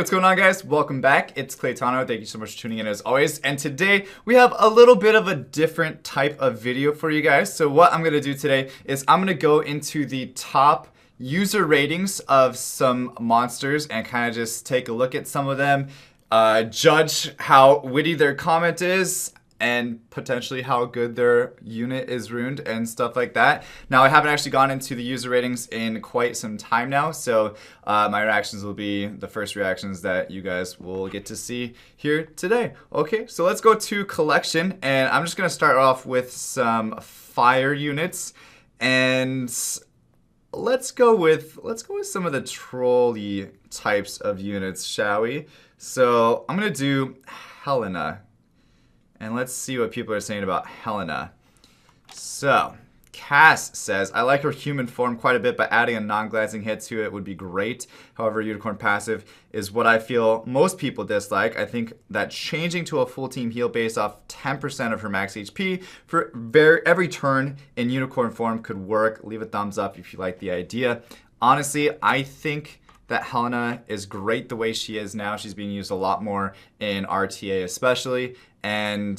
what's going on, guys? Welcome back. It's Claytano. Thank you so much for tuning in as always. And today we have a little bit of a different type of video for you guys. So what I'm going to do today is I'm going to go into the top user ratings of some monsters and kind of just take a look at some of them, judge how witty their comment is, and potentially how good their unit is ruined and stuff like that. Now, I haven't actually gone into the user ratings in quite some time now, so my reactions will be the first reactions that you guys will get to see here today. Okay, so let's go to collection, and I'm just gonna start off with some fire units, and let's go with some of the trolley types of units, shall we? So I'm gonna do Helena. And let's see what people are saying about Helena. So, Cass says, I like her human form quite a bit, but adding a non-glancing hit to it would be great. However, Unicorn passive is what I feel most people dislike. I think that changing to a full team heal based off 10% of her max HP for every turn in Unicorn form could work. Leave a thumbs up if you like the idea. Honestly, I think that Helena is great the way she is now. She's being used a lot more in RTA especially. And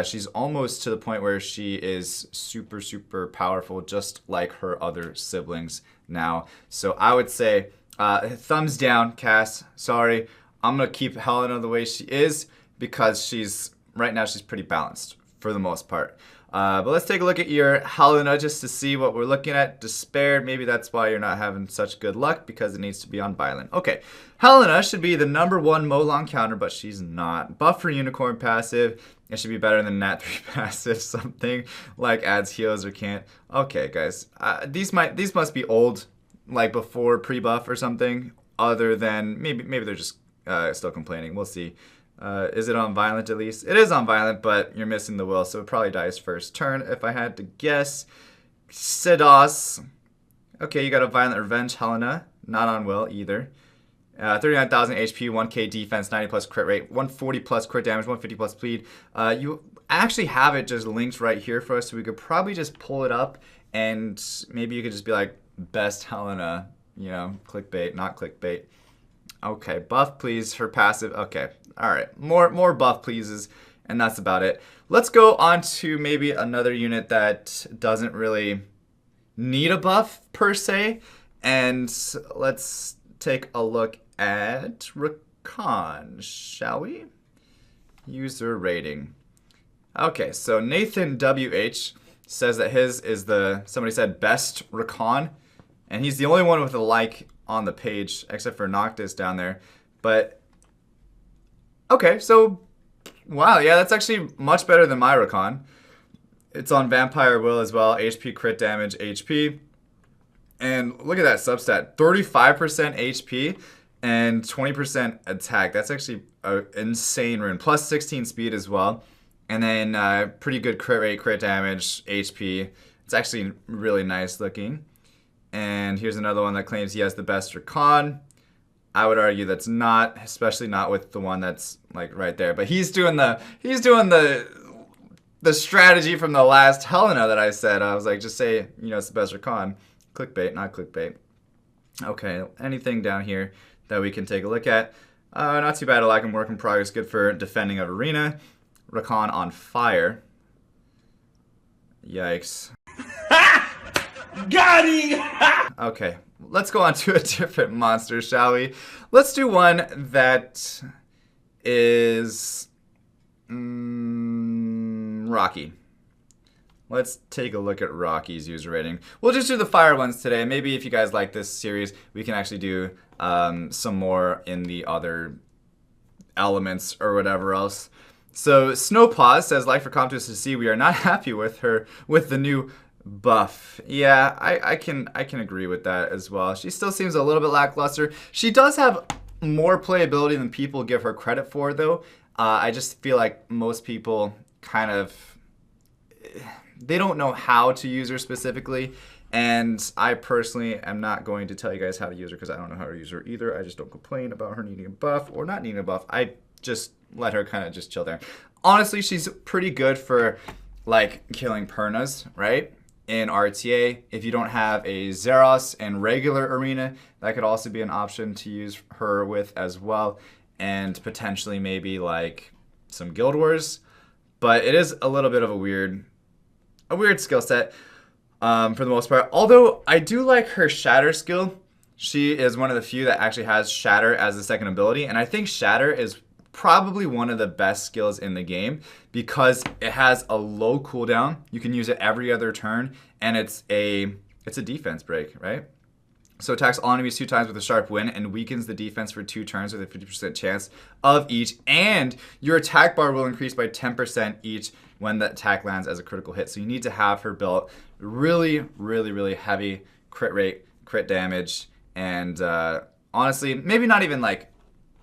she's almost to the point where she is super, super powerful, just like her other siblings now. So I would say thumbs down, Cass. Sorry. I'm going to keep Helena the way she is because right now she's pretty balanced for the most part. But let's take a look at your Helena just to see what we're looking at. Despair, maybe that's why you're not having such good luck, because it needs to be on violent. Okay, Helena should be the #1 Molong counter, but she's not. Buff for Unicorn passive. It should be better than Nat 3 passive, something like adds heals or can't. Okay, guys, these must be old, like before pre-buff or something, other than maybe they're just still complaining. We'll see. Is it on violent at least? It is on violent, but you're missing the will, so it probably dies first turn if I had to guess. Sidos. Okay, you got a violent revenge, Helena. Not on will either. 39,000 HP, 1k defense, 90 plus crit rate, 140 plus crit damage, 150 plus bleed. You actually have it just linked right here for us, so we could probably just pull it up and maybe you could just be like, best Helena, you know, clickbait, not clickbait. Okay, buff please, her passive. Okay, all right, more buff pleases, and that's about it. Let's go on to maybe another unit that doesn't really need a buff per se, and let's take a look at Recon, shall we? User rating. Okay, so Nathan WH says that his is somebody said best Recon, and he's the only one with a like on the page, except for Noctis down there. But, okay, so, wow, yeah, that's actually much better than my Recon. It's on Vampire Will as well, HP, crit damage, HP. And look at that substat, 35% HP and 20% attack. That's actually an insane rune. Plus 16 speed as well. And then pretty good crit rate, crit damage, HP. It's actually really nice looking. And here's another one that claims he has the best Recon. I would argue that's not, especially not with the one that's like right there. But he's doing the strategy from the last Helena that I said. I was like, just say, you know, it's the best Recon. Clickbait, not clickbait. Okay, anything down here that we can take a look at? Not too bad. I like him. Work in progress. Good for defending of arena. Recon on fire. Yikes. Got him! Okay, let's go on to a different monster, shall we? Let's do one that is Rocky. Let's take a look at Rocky's user rating. We'll just do the fire ones today. Maybe if you guys like this series, we can actually do some more in the other elements or whatever else. So Snowpaws says, like for Comptus to see, we are not happy with the new buff. Yeah, I can agree with that as well. She still seems a little bit lackluster. She does have more playability than people give her credit for, though. I just feel like most people kind of, they don't know how to use her specifically, and I personally am not going to tell you guys how to use her because I don't know how to use her either. I just don't complain about her needing a buff or not needing a buff. I just let her kind of just chill there. Honestly, she's pretty good for like killing Pernas, right? in RTA. If you don't have a Zeros and regular arena, that could also be an option to use her with as well, and potentially maybe like some Guild Wars. But it is a little bit of a weird skill set for the most part. Although I do like her Shatter skill. She is one of the few that actually has Shatter as a second ability, and I think Shatter is probably one of the best skills in the game because it has a low cooldown. You can use it every other turn, and it's a defense break, right? So attacks all enemies 2 times with a sharp wind and weakens the defense for 2 turns with a 50% chance of each. And your attack bar will increase by 10% each when the attack lands as a critical hit. So you need to have her built really, really, really heavy crit rate, crit damage, and honestly, maybe not even like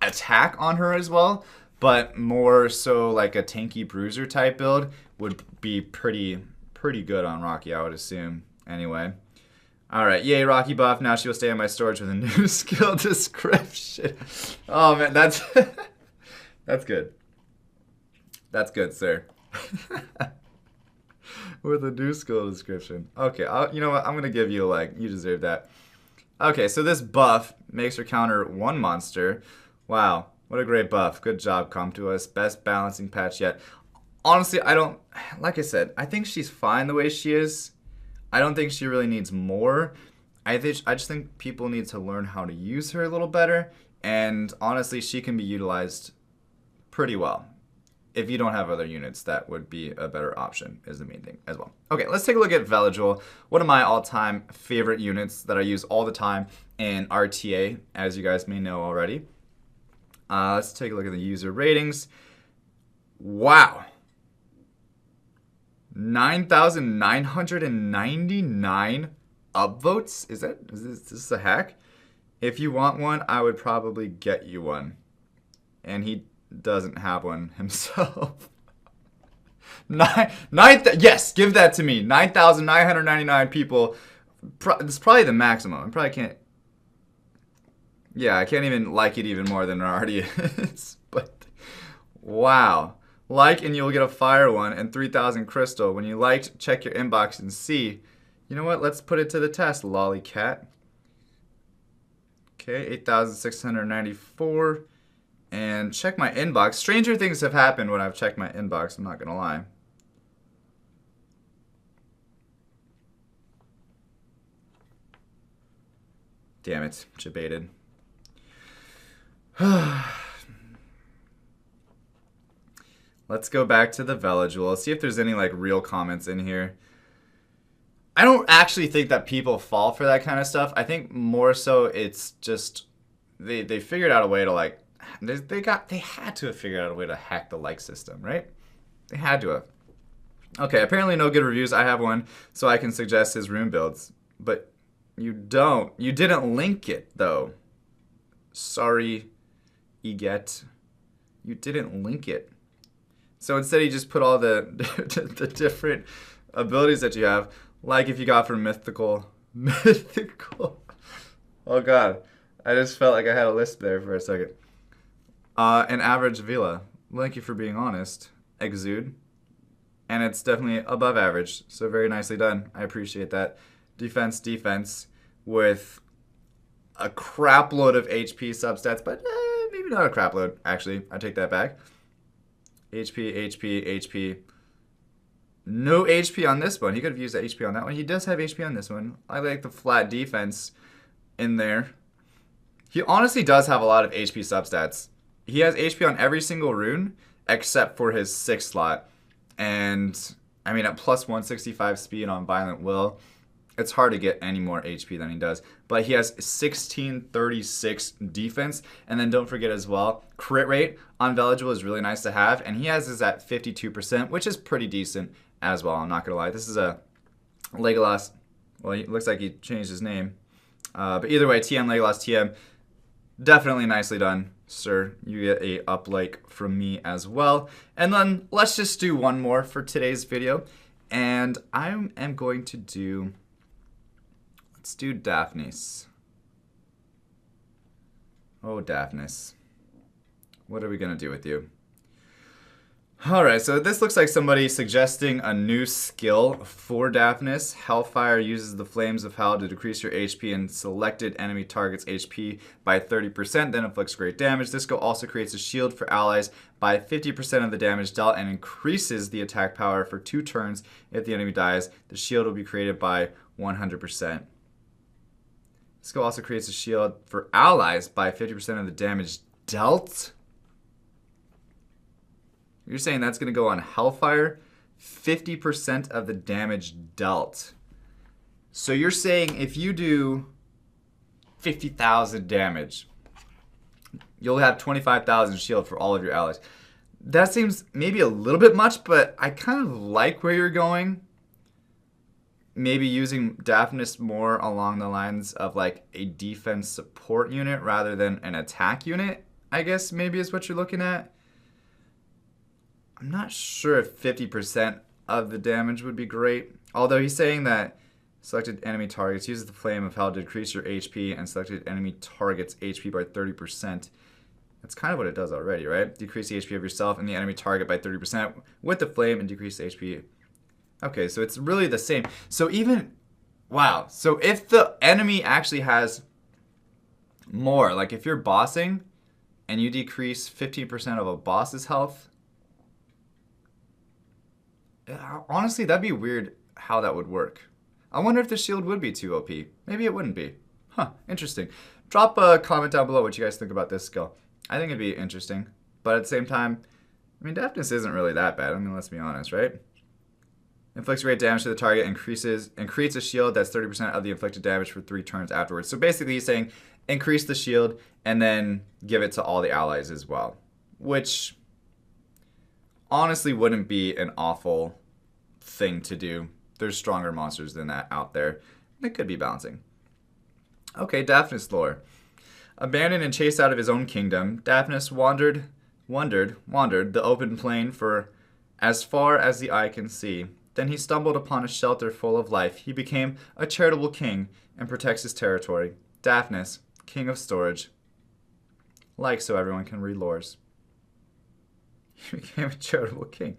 attack on her as well, but more so like a tanky bruiser type build would be pretty good on Rocky, I would assume. Anyway. Alright, yay, Rocky buff. Now she will stay in my storage with a new skill description. Oh man, that's that's good. That's good, sir. With a new skill description. Okay, you know what? I'm gonna give you a like. You deserve that. Okay, so this buff makes her counter 1 monster. Wow, what a great buff. Good job, Come To Us. Best balancing patch yet. Honestly, I don't, like I said, I think she's fine the way she is. I don't think she really needs more. I just think people need to learn how to use her a little better. And honestly, she can be utilized pretty well. If you don't have other units, that would be a better option, is the main thing as well. Okay, let's take a look at Vela, one of my all-time favorite units that I use all the time in RTA, as you guys may know already. Let's take a look at the user ratings. Wow. 9,999 upvotes? Is this a hack? If you want one, I would probably get you one. And he doesn't have one himself. Yes, give that to me. 9,999 people. It's probably the maximum. I probably can't. Yeah, I can't even like it even more than it already is. But wow. Like and you'll get a fire one and 3,000 crystal. When you liked, check your inbox and see. You know what? Let's put it to the test, lollycat. Okay, 8,694. And check my inbox. Stranger things have happened when I've checked my inbox, I'm not gonna lie. Damn it, debated. Let's go back to the Vela Jewel. See if there's any like real comments in here. I don't actually think that people fall for that kind of stuff. I think more so it's just they figured out a way to like they had to have figured out a way to hack the like system, right? They had to have. Okay, apparently no good reviews. I have one, so I can suggest his rune builds. But you don't. You didn't link it though. Sorry, Eget. You didn't link it. So instead you just put all the the different abilities that you have, like if you got from mythical. Oh god, I just felt like I had a list there for a second. An average Vela. Thank you for being honest. Exude. And it's definitely above average, so very nicely done. I appreciate that. Defense with a crap load of HP substats, but maybe not a crap load, actually. I take that back. HP. No HP on this one. He could have used that HP on that one. He does have HP on this one. I like the flat defense in there. He honestly does have a lot of HP substats. He has HP on every single rune except for his 6th slot. And, I mean, at plus 165 speed on Violent Will, it's hard to get any more HP than he does. But he has 1636 defense. And then don't forget as well, crit rate on Vela is really nice to have. And he has this at 52%, which is pretty decent as well. I'm not going to lie. This is a Legolas. Well, it looks like he changed his name. But either way, TM, Legolas, TM. Definitely nicely done, sir. You get a up like from me as well. And then let's just do one more for today's video. And I am going to do... Let's do Daphne's. Oh, Daphne's. What are we going to do with you? Alright, so this looks like somebody suggesting a new skill for Daphne. Hellfire uses the flames of hell to decrease your HP and selected enemy target's HP by 30%, then inflicts great damage. This skill also creates a shield for allies by 50% of the damage dealt and increases the attack power for 2 turns. If the enemy dies, the shield will be created by 100%. This skill also creates a shield for allies by 50% of the damage dealt. You're saying that's going to go on Hellfire, 50% of the damage dealt. So you're saying if you do 50,000 damage, you'll have 25,000 shield for all of your allies. That seems maybe a little bit much, but I kind of like where you're going. Maybe using Daphne more along the lines of like a defense support unit rather than an attack unit, I guess maybe is what you're looking at. I'm not sure if 50% of the damage would be great. Although he's saying that selected enemy targets uses the flame of hell to decrease your HP and selected enemy targets HP by 30%. That's kind of what it does already, right? Decrease the HP of yourself and the enemy target by 30% with the flame and decrease the HP. Okay, so it's really the same. So even, wow. So if the enemy actually has more, like if you're bossing and you decrease 15% of a boss's health, honestly, that'd be weird how that would work. I wonder if the shield would be too OP. Maybe it wouldn't be. Huh, interesting. Drop a comment down below what you guys think about this skill. I think it'd be interesting. But at the same time, I mean, Daphne isn't really that bad. I mean, let's be honest, right? Inflicts great damage to the target and creates a shield that's 30% of the inflicted damage for 3 turns afterwards. So basically he's saying increase the shield and then give it to all the allies as well. Which honestly wouldn't be an awful thing to do. There's stronger monsters than that out there. It could be balancing. Okay, Daphne's lore. Abandoned and chased out of his own kingdom, Daphne wandered the open plain for as far as the eye can see. Then he stumbled upon a shelter full of life. He became a charitable king and protects his territory. Daphne, king of storage. Like so everyone can read lores. He became a charitable king.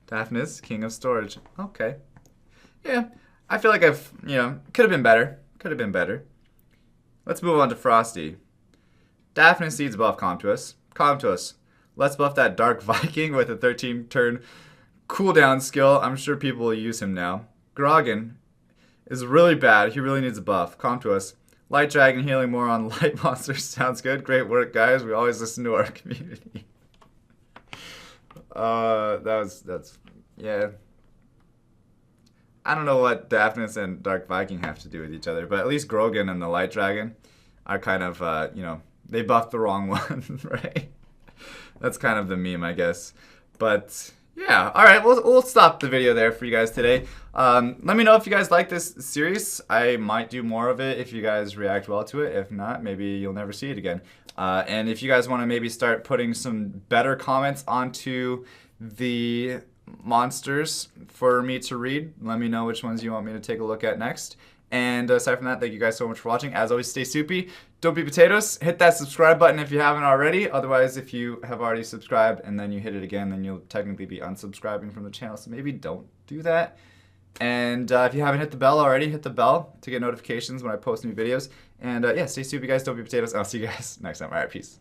Daphne, king of storage. Okay. Yeah, I feel like I've, could have been better. Could have been better. Let's move on to Frosty. Daphne needs buff Calm to us. Calm to us. Let's buff that Dark Viking with a 13-turn cooldown skill. I'm sure people will use him now. Grogan is really bad. He really needs a buff. Calm to us. Light Dragon healing more on light monsters. Sounds good. Great work, guys. We always listen to our community. Yeah. I don't know what Daphne and Dark Viking have to do with each other, but at least Grogan and the Light Dragon are kind of, they buffed the wrong one, right? That's kind of the meme, I guess. But yeah, all right, we'll stop the video there for you guys today. Let me know if you guys like this series. I might do more of it if you guys react well to it. If not, maybe you'll never see it again. And if you guys want to maybe start putting some better comments onto the monsters for me to read, let me know which ones you want me to take a look at next. And aside from that, thank you guys so much for watching. As always, stay soupy. Don't be potatoes. Hit that subscribe button if you haven't already. Otherwise, if you have already subscribed and then you hit it again, then you'll technically be unsubscribing from the channel. So maybe don't do that. And if you haven't hit the bell already, hit the bell to get notifications when I post new videos. And yeah, stay soupy, guys. Don't be potatoes. I'll see you guys next time. All right, peace.